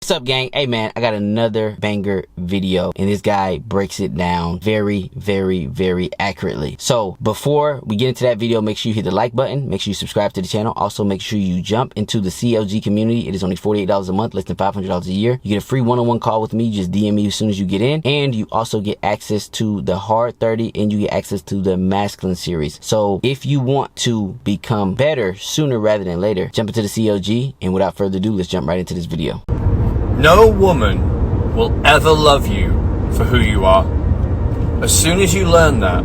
What's up, gang? Hey man, I got another banger video and this guy breaks it down very, very, very accurately. So before we get into that video, make sure you hit the like button, make sure you subscribe to the channel. Also make sure you jump into the CLG community. It is only $48 a month, less than $500 a year. You get a free one-on-one call with me. You just DM me as soon as you get in, and you also get access to the Hard 30 and you get access to the Masculine series. So if you want to become better sooner rather than later, jump into the CLG, and without further ado, let's jump right into this video. No woman will ever love you for who you are. As soon as you learn that,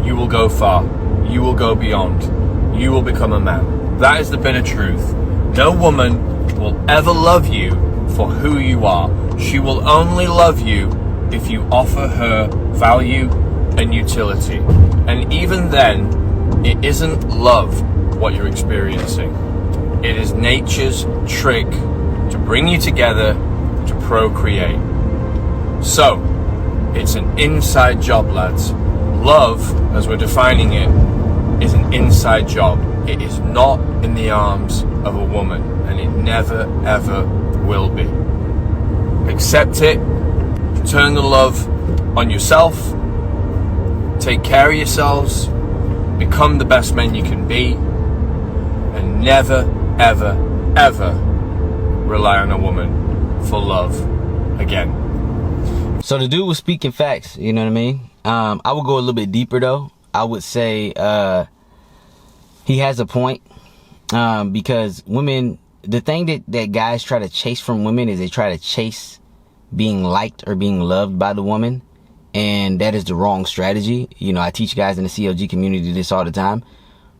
you will go far. You will go beyond. You will become a man. That is the bitter truth. No woman will ever love you for who you are. She will only love you if you offer her value and utility. And even then, it isn't love what you're experiencing. It is nature's trick to bring you together to procreate. So, it's an inside job, lads. Love, as we're defining it, is an inside job. It is not in the arms of a woman, and it never, ever will be. Accept it, turn the love on yourself, take care of yourselves, become the best men you can be, and never, ever, ever rely on a woman for love again. So the dude was speaking facts, you know what I mean? I would go a little bit deeper though. I would say he has a point, because women, the thing that guys try to chase from women is they try to chase being liked or being loved by the woman, and that is the wrong strategy. You know, I teach guys in the CLG community this all the time.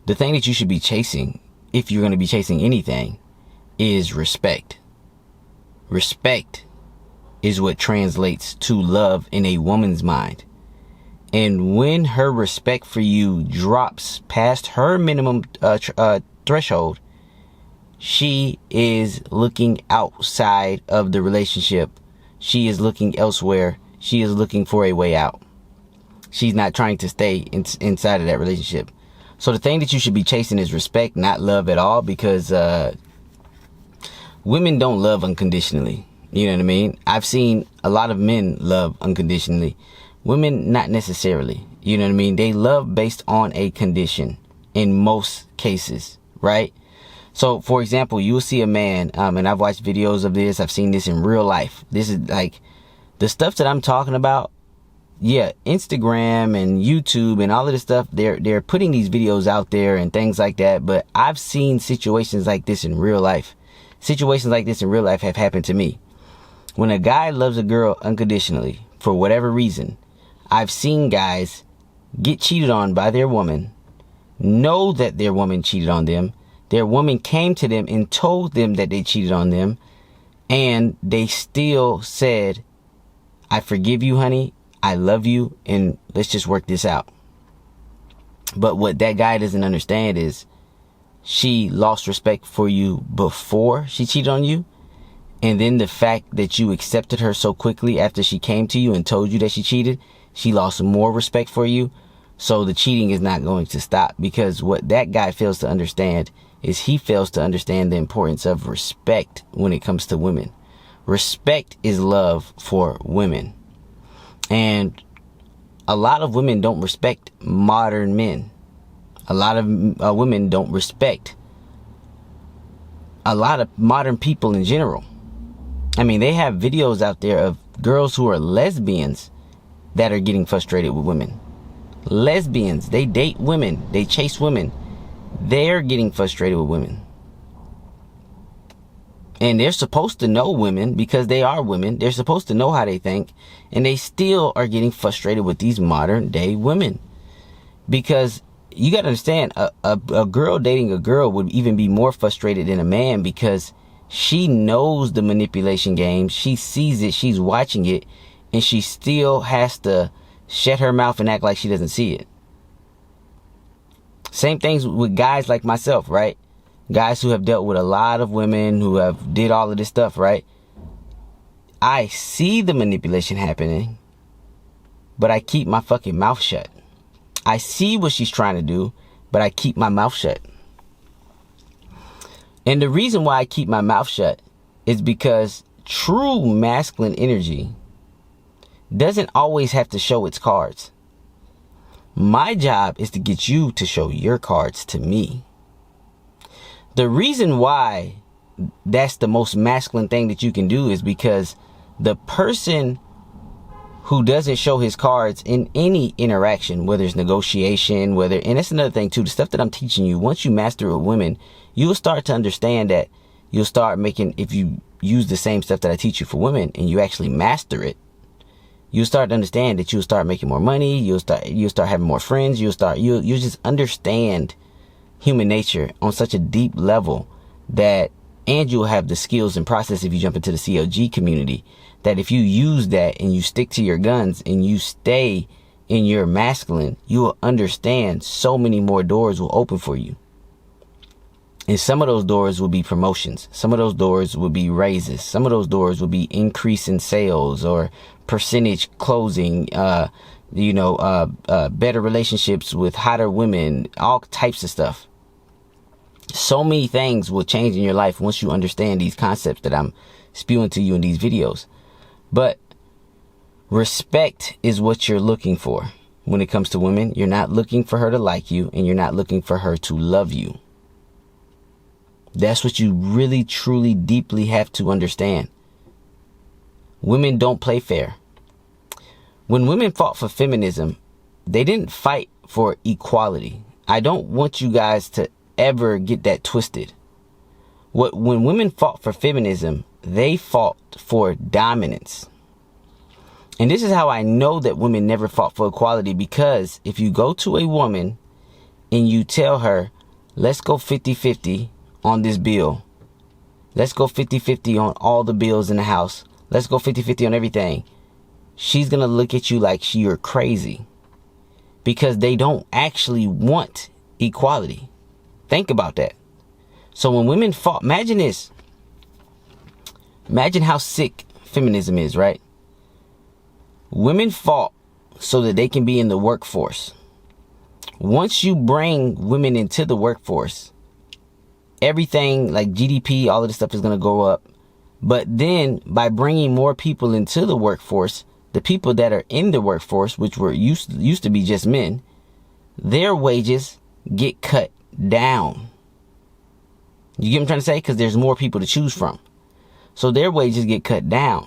The thing that you should be chasing, if you're going to be chasing anything, is respect. Respect is what translates to love in a woman's mind. And when her respect for you drops past her minimum threshold, she is looking outside of the relationship. She is looking elsewhere. She is looking for a way out. She's not trying to stay inside of that relationship. So the thing that you should be chasing is respect, not love at all, because women don't love unconditionally. You know what I mean? I've seen a lot of men love unconditionally. Women, not necessarily. You know what I mean? They love based on a condition in most cases, right? So, for example, you will see a man, and I've watched videos of this. I've seen this in real life. This is like the stuff that I'm talking about. Yeah, Instagram and YouTube and all of this stuff, they're putting these videos out there and things like that. But I've seen situations like this in real life. Situations like this in real life have happened to me. When a guy loves a girl unconditionally, for whatever reason, I've seen guys get cheated on by their woman, know that their woman cheated on them, their woman came to them and told them that they cheated on them, and they still said, I forgive you, honey, I love you, and let's just work this out. But what that guy doesn't understand is she lost respect for you before she cheated on you. And then the fact that you accepted her so quickly after she came to you and told you that she cheated, she lost more respect for you. So the cheating is not going to stop, because what that guy fails to understand is he fails to understand the importance of respect when it comes to women. Respect is love for women. And a lot of women don't respect modern men. A lot of women don't respect a lot of modern people in general. I mean, they have videos out there of girls who are lesbians that are getting frustrated with women. Lesbians, they date women, they chase women. They're getting frustrated with women. And they're supposed to know women because they are women. They're supposed to know how they think. And they still are getting frustrated with these modern day women. Because you got to understand, a girl dating a girl would even be more frustrated than a man, because she knows the manipulation game. She sees it. She's watching it. And she still has to shut her mouth and act like she doesn't see it. Same things with guys like myself, right? Guys who have dealt with a lot of women, who have did all of this stuff, right? I see the manipulation happening, but I keep my fucking mouth shut. I see what she's trying to do, but I keep my mouth shut. And the reason why I keep my mouth shut is because true masculine energy doesn't always have to show its cards. My job is to get you to show your cards to me. The reason why that's the most masculine thing that you can do is because the person who doesn't show his cards in any interaction, whether it's negotiation, and that's another thing too, the stuff that I'm teaching you, once you master it with women, you'll start to understand that you'll start making, if you use the same stuff that I teach you for women and you actually master it, you'll start to understand that you'll start making more money, you'll start having more friends, you'll just understand human nature on such a deep level that, and you'll have the skills and process if you jump into the CLG community, that if you use that and you stick to your guns and you stay in your masculine, you will understand so many more doors will open for you. And some of those doors will be promotions. Some of those doors will be raises. Some of those doors will be increase in sales or percentage closing, better relationships with hotter women, all types of stuff. So many things will change in your life once you understand these concepts that I'm spewing to you in these videos. But respect is what you're looking for when it comes to women. You're not looking for her to like you, and you're not looking for her to love you. That's what you really, truly, deeply have to understand. Women don't play fair. When women fought for feminism, they didn't fight for equality. I don't want you guys to ever get that twisted. When women fought for feminism, they fought for dominance. And this is how I know that women never fought for equality, because if you go to a woman and you tell her, let's go 50-50 on this bill. Let's go 50-50 on all the bills in the house. Let's go 50-50 on everything. She's going to look at you like you're crazy, because they don't actually want equality. Think about that. So when women fought, imagine this. Imagine how sick feminism is, right? Women fought so that they can be in the workforce. Once you bring women into the workforce, everything like GDP, all of this stuff is going to go up. But then by bringing more people into the workforce, the people that are in the workforce, which were used to be just men, their wages get cut down. You get what I'm trying to say? Because there's more people to choose from. So their wages get cut down.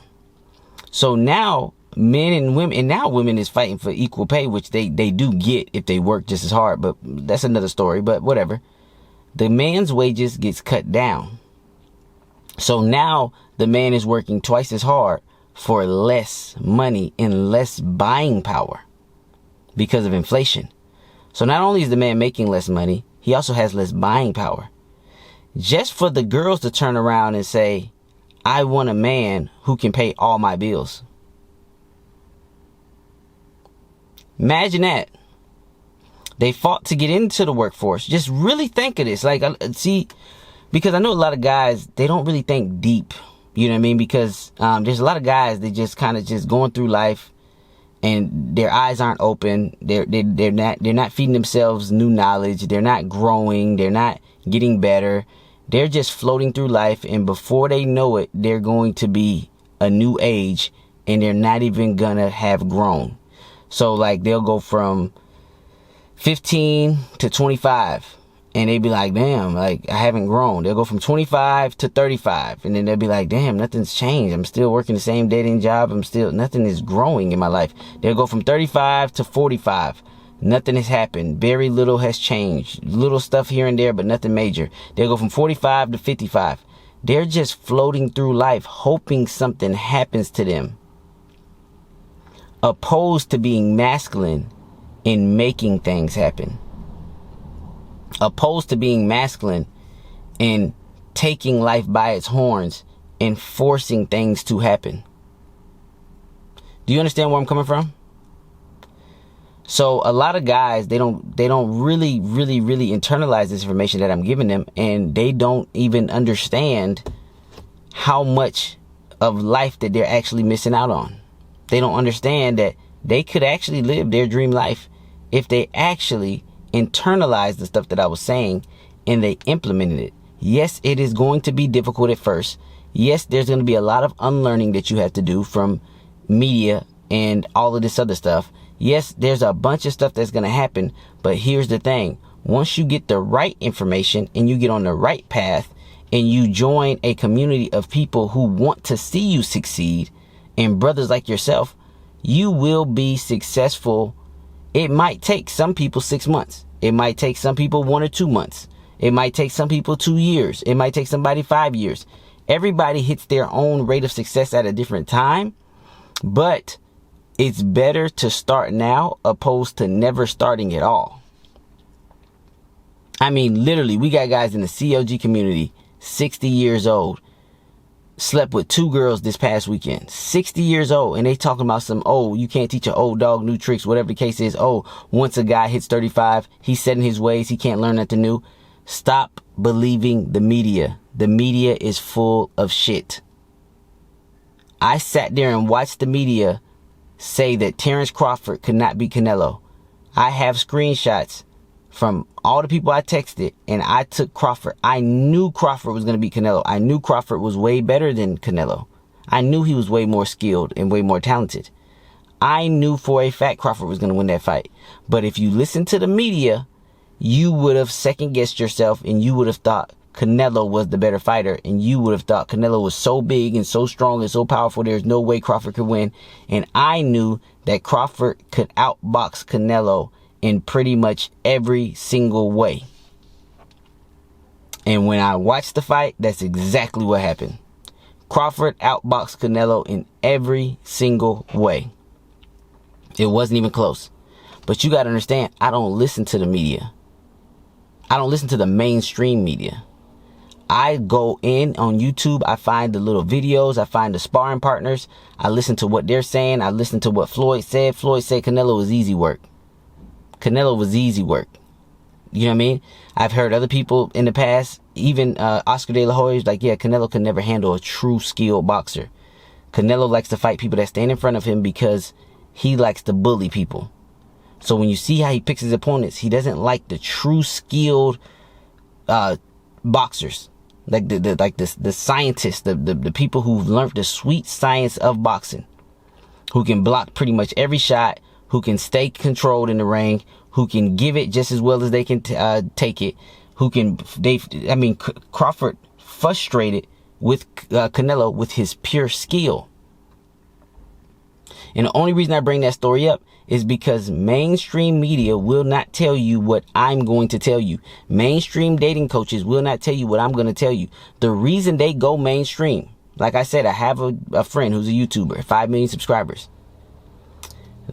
So now men and women, and now women is fighting for equal pay, which they do get if they work just as hard. But that's another story, but whatever. The man's wages gets cut down. So now the man is working twice as hard for less money and less buying power because of inflation. So not only is the man making less money, he also has less buying power. Just for the girls to turn around and say, I want a man who can pay all my bills. Imagine that. They fought to get into the workforce. Just really think of this. Because I know a lot of guys, they don't really think deep. You know what I mean? Because there's a lot of guys that just kind of just going through life and their eyes aren't open. They're not feeding themselves new knowledge. They're not growing. They're not getting better. They're just floating through life, and before they know it, they're going to be a new age, and they're not even gonna have grown. So like they'll go from 15 to 25, and they be like, damn, like I haven't grown. They'll go from 25 to 35, and then they'll be like, damn, nothing's changed. I'm still working the same dating job. Nothing is growing in my life. They'll go from 35 to 45. Nothing has happened. Very little has changed. Little stuff here and there, but nothing major. They'll go from 45 to 55. They're just floating through life, hoping something happens to them. Opposed to being masculine in making things happen. Opposed to being masculine in taking life by its horns and forcing things to happen. Do you understand where I'm coming from? So a lot of guys, they don't really internalize this information that I'm giving them, and they don't even understand how much of life that they're actually missing out on. They don't understand that they could actually live their dream life if they actually internalized the stuff that I was saying and they implemented it. Yes, it is going to be difficult at first. Yes, there's going to be a lot of unlearning that you have to do from media and all of this other stuff. Yes, there's a bunch of stuff that's going to happen. But here's the thing. Once you get the right information and you get on the right path and you join a community of people who want to see you succeed and brothers like yourself, you will be successful. It might take some people 6 months. It might take some people 1 or 2 months. It might take some people 2 years. It might take somebody 5 years. Everybody hits their own rate of success at a different time, but it's better to start now opposed to never starting at all. I mean, literally, we got guys in the CLG community, 60 years old, slept with 2 girls this past weekend, 60 years old, and they talking about some, oh, you can't teach an old dog new tricks, whatever the case is. Oh, once a guy hits 35, he's set in his ways, he can't learn nothing new. Stop believing the media. The media is full of shit. I sat there and watched the media say that Terrence Crawford could not beat Canelo. I have screenshots from all the people I texted, and I took Crawford. I knew Crawford was going to beat Canelo. I knew Crawford was way better than Canelo. I knew he was way more skilled and way more talented. I knew for a fact Crawford was going to win that fight. But if you listen to the media, you would have second guessed yourself and you would have thought Canelo was the better fighter, and you would have thought Canelo was so big and so strong and so powerful there's no way Crawford could win. And I knew that Crawford could outbox Canelo in pretty much every single way. And when I watched the fight, that's exactly what happened. Crawford outboxed Canelo in every single way. It wasn't even close. But you got to understand, I don't listen to the media. I don't listen to the mainstream media. I go in on YouTube. I find the little videos. I find the sparring partners. I listen to what they're saying. I listen to what Floyd said. Floyd said Canelo was easy work. Canelo was easy work. You know what I mean? I've heard other people in the past, even Oscar De La Hoya, like, yeah, Canelo could never handle a true skilled boxer. Canelo likes to fight people that stand in front of him because he likes to bully people. So when you see how he picks his opponents, he doesn't like the true skilled boxers. Like the scientists, the people who've learned the sweet science of boxing, who can block pretty much every shot, who can stay controlled in the ring, who can give it just as well as they can take it, who can, Crawford frustrated with Canelo with his pure skill. And the only reason I bring that story up is because mainstream media will not tell you what I'm going to tell you. Mainstream dating coaches will not tell you what I'm going to tell you. The reason they go mainstream, like I said, I have a friend who's a YouTuber, 5 million subscribers.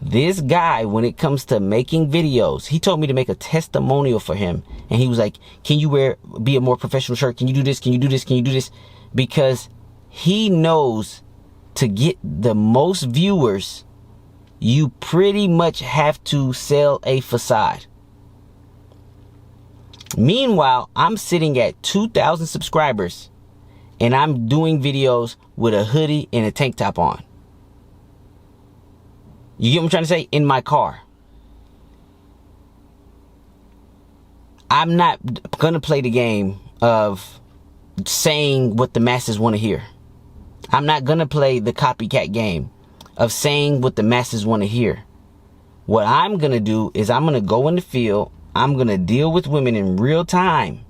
This guy, when it comes to making videos, he told me to make a testimonial for him. And he was like, can you be a more professional shirt? Can you do this? Can you do this? Can you do this? Because he knows to get the most viewers, you pretty much have to sell a facade. Meanwhile, I'm sitting at 2,000 subscribers and I'm doing videos with a hoodie and a tank top on. You get what I'm trying to say? In my car. I'm not going to play the game of saying what the masses want to hear. I'm not going to play the copycat game of saying what the masses want to hear. What I'm going to do is I'm going to go in the field. I'm going to deal with women in real time.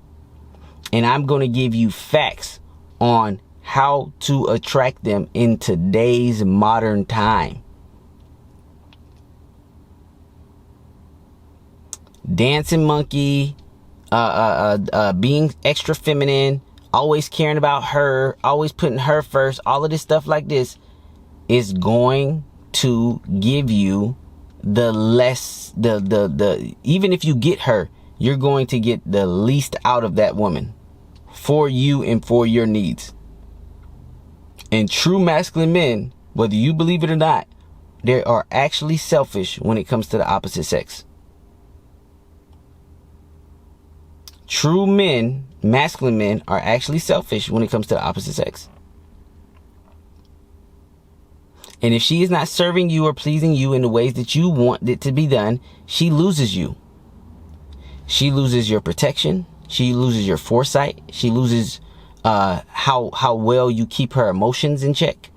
And I'm going to give you facts on how to attract them in today's modern time. Dancing monkey, being extra feminine, always caring about her, always putting her first, all of this stuff like this is going to give you the less, even if you get her, you're going to get the least out of that woman for you and for your needs. And true masculine men, whether you believe it or not, they are actually selfish when it comes to the opposite sex. True men, masculine men, are actually selfish when it comes to the opposite sex. And if she is not serving you or pleasing you in the ways that you want it to be done, she loses you. She loses your protection. She loses your foresight. She loses how well you keep her emotions in check.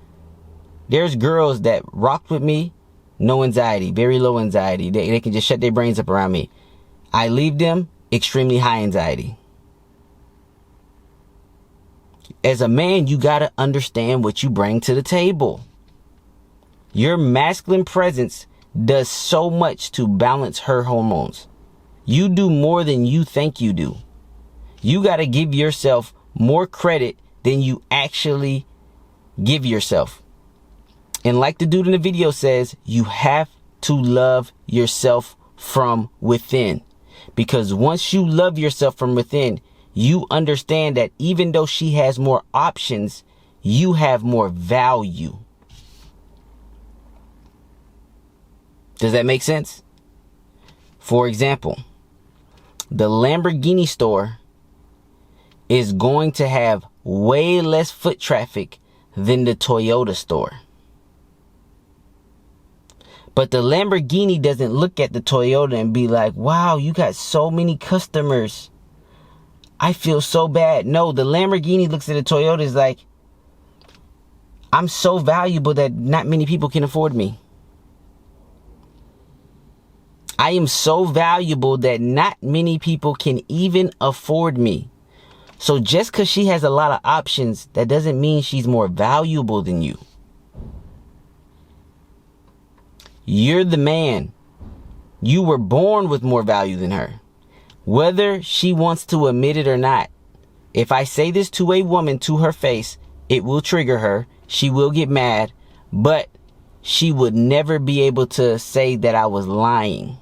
There's girls that rocked with me, no anxiety, very low anxiety. They can just shut their brains up around me. I leave them, extremely high anxiety. As a man, you gotta understand what you bring to the table. Your masculine presence does so much to balance her hormones. You do more than you think you do. You gotta give yourself more credit than you actually give yourself. And like the dude in the video says, you have to love yourself from within. Because once you love yourself from within, you understand that even though she has more options, you have more value. Does that make sense? For example, the Lamborghini store is going to have way less foot traffic than the Toyota store. But the Lamborghini doesn't look at the Toyota and be like, wow, you got so many customers. I feel so bad. No, the Lamborghini looks at the Toyota is like, I'm so valuable that not many people can afford me. I am so valuable that not many people can even afford me. So just because she has a lot of options, that doesn't mean she's more valuable than you. You're the man. You were born with more value than her. Whether she wants to admit it or not. If I say this to a woman to her face, it will trigger her. She will get mad. But she would never be able to say that I was lying.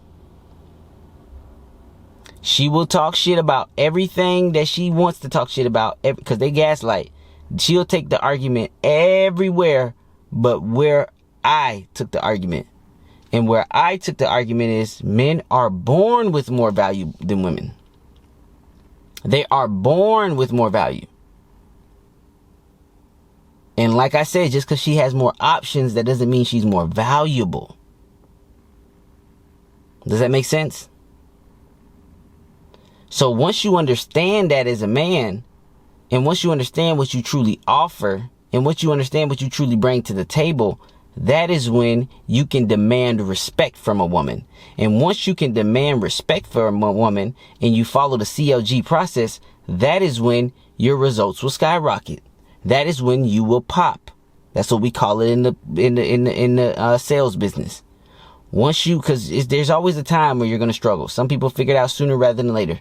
She will talk shit about everything that she wants to talk shit about. Because they gaslight. She'll take the argument everywhere but where I took the argument. And where I took the argument is men are born with more value than women. They are born with more value. And like I said, just because she has more options, that doesn't mean she's more valuable. Does that make sense? So once you understand that as a man, and once you understand what you truly offer, and once you understand what you truly bring to the table, that is when you can demand respect from a woman. And once you can demand respect from a woman and you follow the CLG process, that is when your results will skyrocket. That is when you will pop. That's what we call it in the sales business. Once you, because there's always a time where you're going to struggle. Some people figure it out sooner rather than later.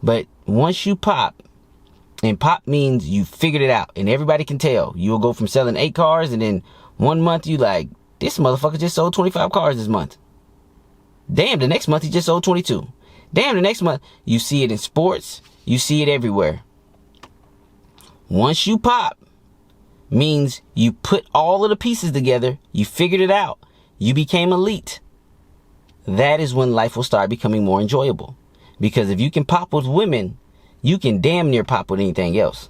But once you pop, and pop means you figured it out and everybody can tell. You'll go from selling 8 cars and then 1 month you like, this motherfucker just sold 25 cars this month. Damn, the next month he just sold 22. Damn, the next month. You see it in sports. You see it everywhere. Once you pop, means you put all of the pieces together. You figured it out. You became elite. That is when life will start becoming more enjoyable. Because if you can pop with women, you can damn near pop with anything else.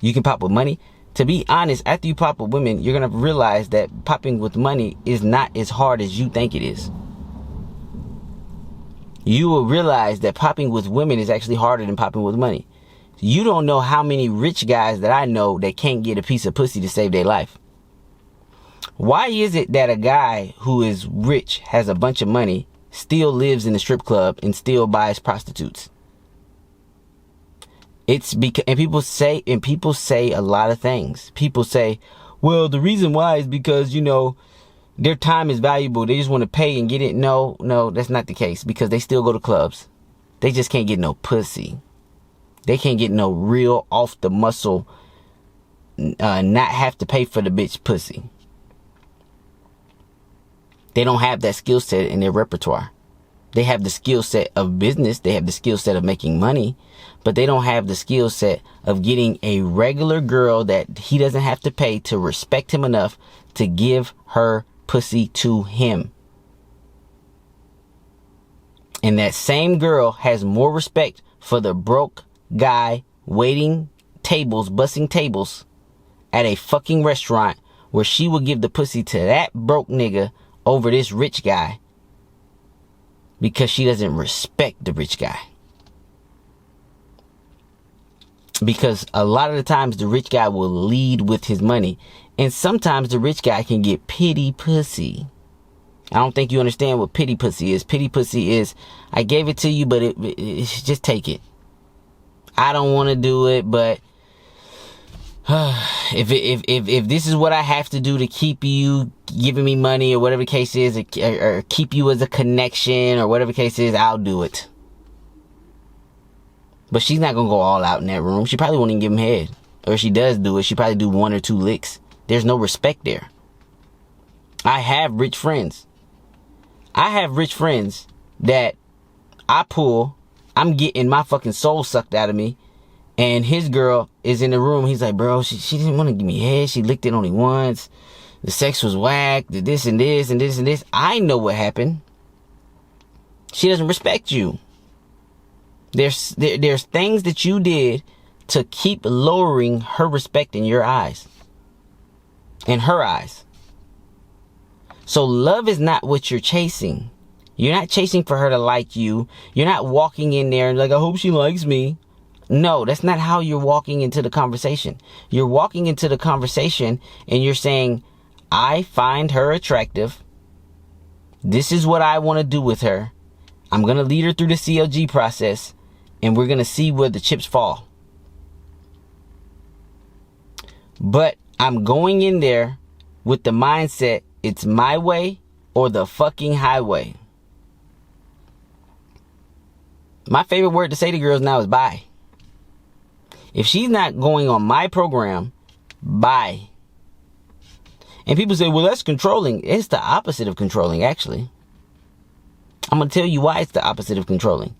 You can pop with money. To be honest, after you pop with women, you're going to realize that popping with money is not as hard as you think it is. You will realize that popping with women is actually harder than popping with money. You don't know how many rich guys that I know that can't get a piece of pussy to save their life. Why is it that a guy who is rich, has a bunch of money, still lives in a strip club and still buys prostitutes? It's because, and people say a lot of things. People say, well, the reason why is because, you know, their time is valuable. They just want to pay and get it. No, that's not the case, because they still go to clubs. They just can't get no pussy. They can't get no real off the muscle, not have to pay for the bitch pussy. They don't have that skill set in their repertoire. They have the skill set of business. They have the skill set of making money, but they don't have the skill set of getting a regular girl that he doesn't have to pay to respect him enough to give her pussy to him. And that same girl has more respect for the broke guy waiting tables, bussing tables at a fucking restaurant, where she will give the pussy to that broke nigga over this rich guy, because she doesn't respect the rich guy. Because a lot of the times the rich guy will lead with his money. And sometimes the rich guy can get pity pussy. I don't think you understand what pity pussy is. Pity pussy is, I gave it to you, but it's just take it. I don't want to do it, but if this is what I have to do to keep you giving me money or whatever the case is, or keep you as a connection or whatever the case is, I'll do it. But she's not going to go all out in that room. She probably won't even give him head. Or if she does do it, she probably do 1 or 2 licks. There's no respect there. I have rich friends. I have rich friends that I'm getting my fucking soul sucked out of me. And his girl is in the room. He's like, bro, she didn't want to give me head. She licked it only once. The sex was whack. The this and this and this and this. I know what happened. She doesn't respect you. There's things that you did to keep lowering her respect in your eyes. In her eyes. So love is not what you're chasing. You're not chasing for her to like you. You're not walking in there and like, I hope she likes me. No, that's not how you're walking into the conversation. You're walking into the conversation and you're saying, I find her attractive. This is what I want to do with her. I'm going to lead her through the CLG process and we're going to see where the chips fall. But I'm going in there with the mindset, it's my way or the fucking highway. My favorite word to say to girls now is bye. If she's not going on my program, bye. And people say, well, that's controlling. It's the opposite of controlling, actually. I'm going to tell you why it's the opposite of controlling.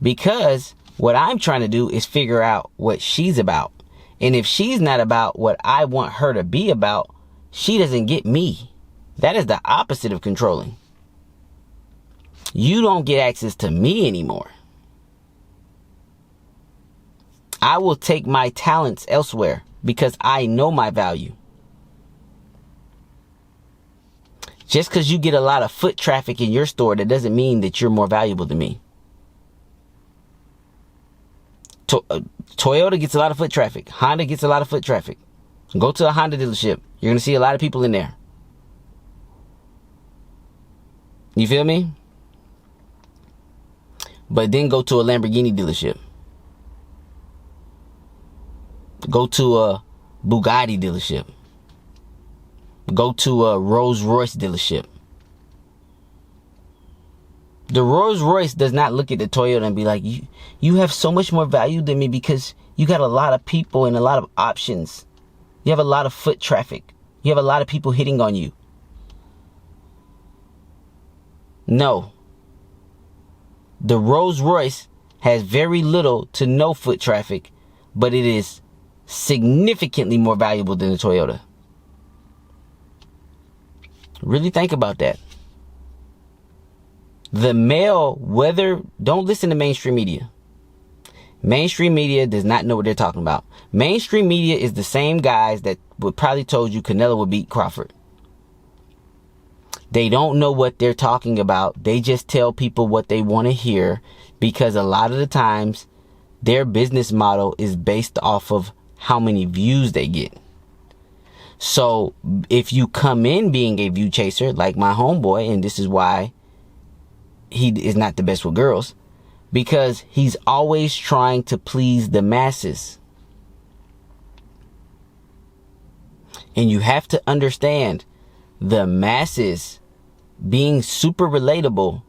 Because what I'm trying to do is figure out what she's about. And if she's not about what I want her to be about, she doesn't get me. That is the opposite of controlling. You don't get access to me anymore. I will take my talents elsewhere because I know my value. Just because you get a lot of foot traffic in your store, that doesn't mean that you're more valuable than me. Toyota gets a lot of foot traffic. Honda gets a lot of foot traffic. Go to a Honda dealership. You're going to see a lot of people in there. You feel me? But then go to a Lamborghini dealership. Go to a Bugatti dealership. Go to a Rolls Royce dealership. The Rolls Royce does not look at the Toyota and be like, you have so much more value than me because you got a lot of people and a lot of options. You have a lot of foot traffic. You have a lot of people hitting on you. No. The Rolls Royce has very little to no foot traffic, but it is significantly more valuable than the Toyota. Really think about that. The male, don't listen to mainstream media. Mainstream media does not know what they're talking about. Mainstream media is the same guys that would probably told you Canelo would beat Crawford. They don't know what they're talking about. They just tell people what they want to hear because a lot of the times their business model is based off of how many views they get. So if you come in being a view chaser like my homeboy, and this is why he is not the best with girls, because he's always trying to please the masses. And you have to understand, the masses being super relatable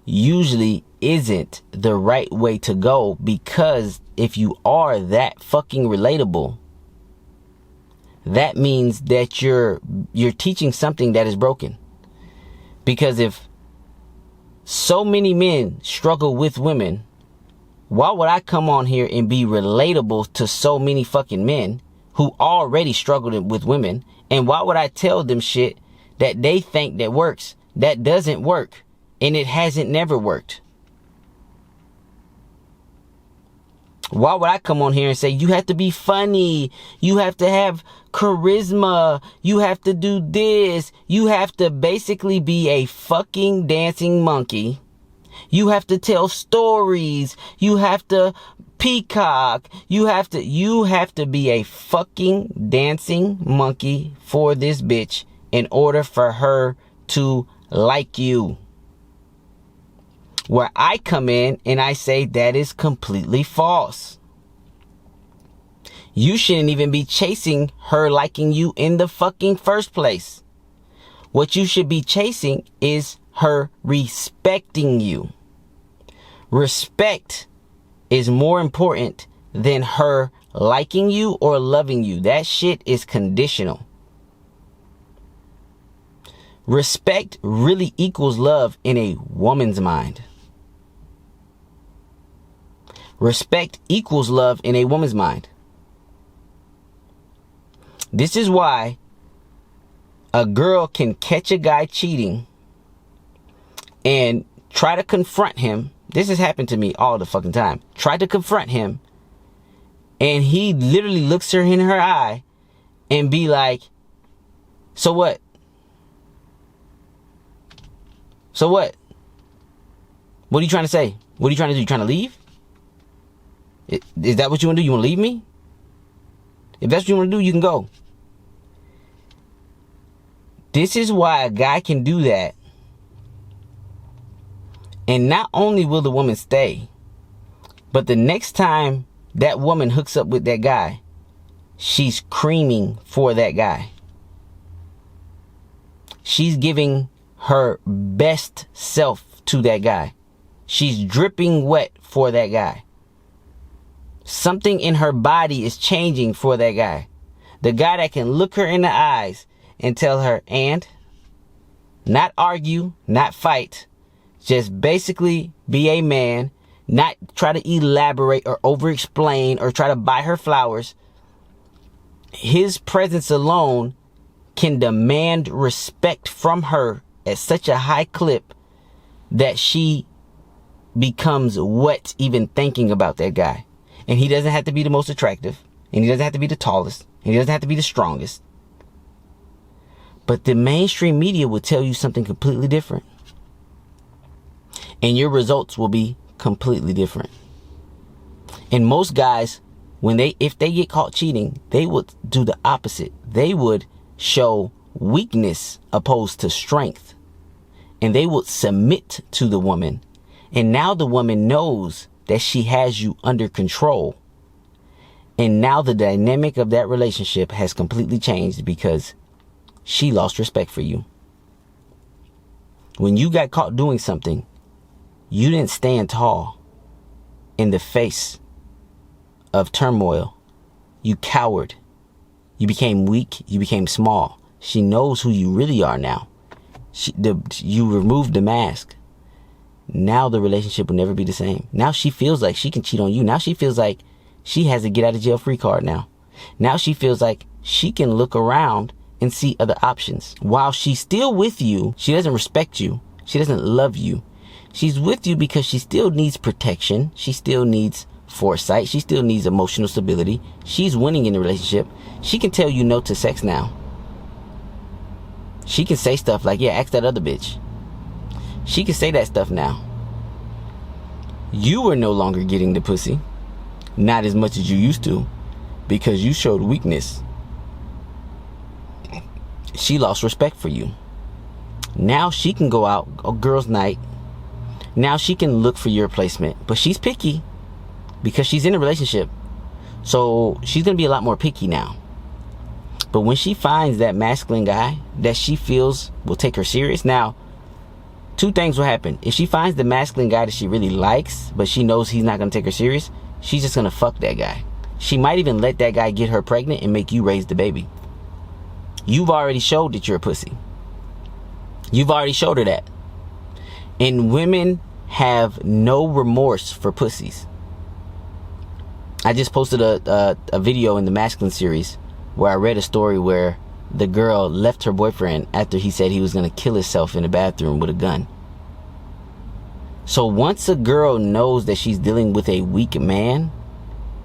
usually isn't the right way to go, because if you are that fucking relatable, that means that you're teaching something that is broken. Because if so many men struggle with women, why would I come on here and be relatable to so many fucking men who already struggled with women? And why would I tell them shit that they think that works, that doesn't work, and it hasn't never worked? Why would I come on here and say, you have to be funny, you have to have charisma, you have to do this, you have to basically be a fucking dancing monkey, you have to tell stories, you have to peacock. You have to be a fucking dancing monkey for this bitch in order for her to like you. Where I come in and I say that is completely false. You shouldn't even be chasing her liking you in the fucking first place. What you should be chasing is her respecting you. Respect is more important than her liking you or loving you. That shit is conditional. Respect really equals love in a woman's mind. Respect equals love in a woman's mind. This is why a girl can catch a guy cheating and try to confront him. This has happened to me all the fucking time. Try to confront him, and he literally looks her in her eye and be like, so what? So what? What are you trying to say? What are you trying to do? You trying to leave? Is that what you want to do? You want to leave me? If that's what you want to do, you can go. This is why a guy can do that. And not only will the woman stay, but the next time that woman hooks up with that guy, she's creaming for that guy. She's giving her best self to that guy. She's dripping wet for that guy. Something in her body is changing for that guy. The guy that can look her in the eyes and tell her, and not argue, not fight, just basically be a man, not try to elaborate or over-explain or try to buy her flowers. His presence alone can demand respect from her at such a high clip that she becomes wet even thinking about that guy. And he doesn't have to be the most attractive, and he doesn't have to be the tallest, and he doesn't have to be the strongest. But the mainstream media will tell you something completely different. And your results will be completely different. And most guys, if they get caught cheating, they would do the opposite. They would show weakness opposed to strength. And they would submit to the woman. And now the woman knows that she has you under control. And now the dynamic of that relationship has completely changed because she lost respect for you. When you got caught doing something, you didn't stand tall in the face of turmoil. You cowered. You became weak. You became small. She knows who you really are now. You removed the mask. Now the relationship will never be the same. Now she feels like she can cheat on you. Now she feels like she has a get out of jail free card now. Now she feels like she can look around and see other options. While she's still with you, she doesn't respect you. She doesn't love you. She's with you because she still needs protection. She still needs foresight. She still needs emotional stability. She's winning in the relationship. She can tell you no to sex now. She can say stuff like, yeah, ask that other bitch. She can say that stuff now. You are no longer getting the pussy. Not as much as you used to. Because you showed weakness. She lost respect for you. Now she can go out, a girl's night. Now she can look for your placement. But she's picky. Because she's in a relationship. So she's going to be a lot more picky now. But when she finds that masculine guy that she feels will take her serious. Now, two things will happen. If she finds the masculine guy that she really likes, but she knows he's not going to take her serious, she's just going to fuck that guy. She might even let that guy get her pregnant and make you raise the baby. You've already showed that you're a pussy. You've already showed her that. And women have no remorse for pussies. I just posted a video in the masculine series where I read a story where the girl left her boyfriend after he said he was going to kill himself in the bathroom with a gun. So once a girl knows that she's dealing with a weak man,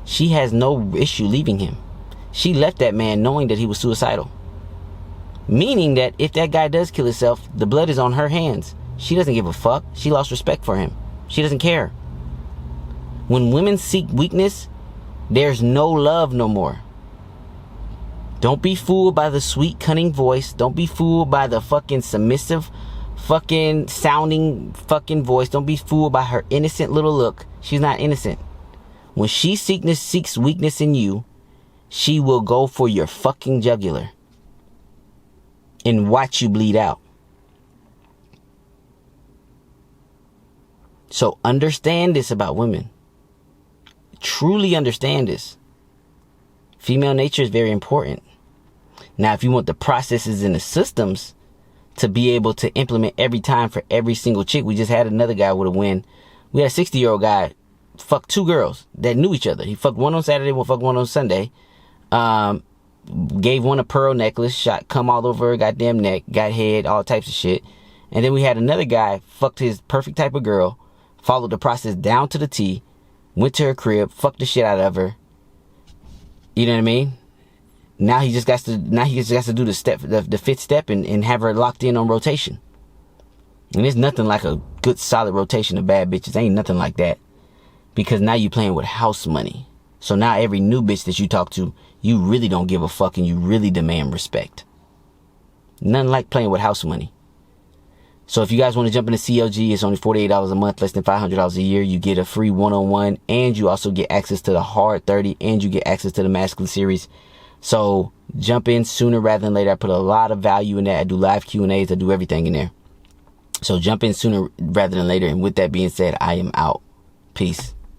she has no issue leaving him. She left that man knowing that he was suicidal. Meaning that if that guy does kill himself, the blood is on her hands. She doesn't give a fuck. She lost respect for him. She doesn't care. When women seek weakness, there's no love no more. Don't be fooled by the sweet, cunning voice. Don't be fooled by the fucking submissive, fucking sounding fucking voice. Don't be fooled by her innocent little look. She's not innocent. When she seeks weakness in you, she will go for your fucking jugular and watch you bleed out. So understand this about women. Truly understand this. Female nature is very important. Now, if you want the processes and the systems to be able to implement every time for every single chick, we just had another guy with a win. We had a 60-year-old guy fuck 2 girls that knew each other. He fucked one on Saturday, fucked one on Sunday. Gave one a pearl necklace, shot cum all over her goddamn neck, got head, all types of shit. And then we had another guy fucked his perfect type of girl, followed the process down to the T, went to her crib, fucked the shit out of her. You know what I mean? Now he just got to do the step, the fifth step, and have her locked in on rotation. And there's nothing like a good solid rotation of bad bitches. Ain't nothing like that. Because now you playing with house money. So now every new bitch that you talk to, you really don't give a fuck and you really demand respect. Nothing like playing with house money. So if you guys want to jump into CLG, it's only $48 a month, less than $500 a year. You get a free one-on-one, and you also get access to the Hard 30, and you get access to the Masculine series. So jump in sooner rather than later. I put a lot of value in that. I do live Q&As. I do everything in there. So jump in sooner rather than later. And with that being said, I am out. Peace.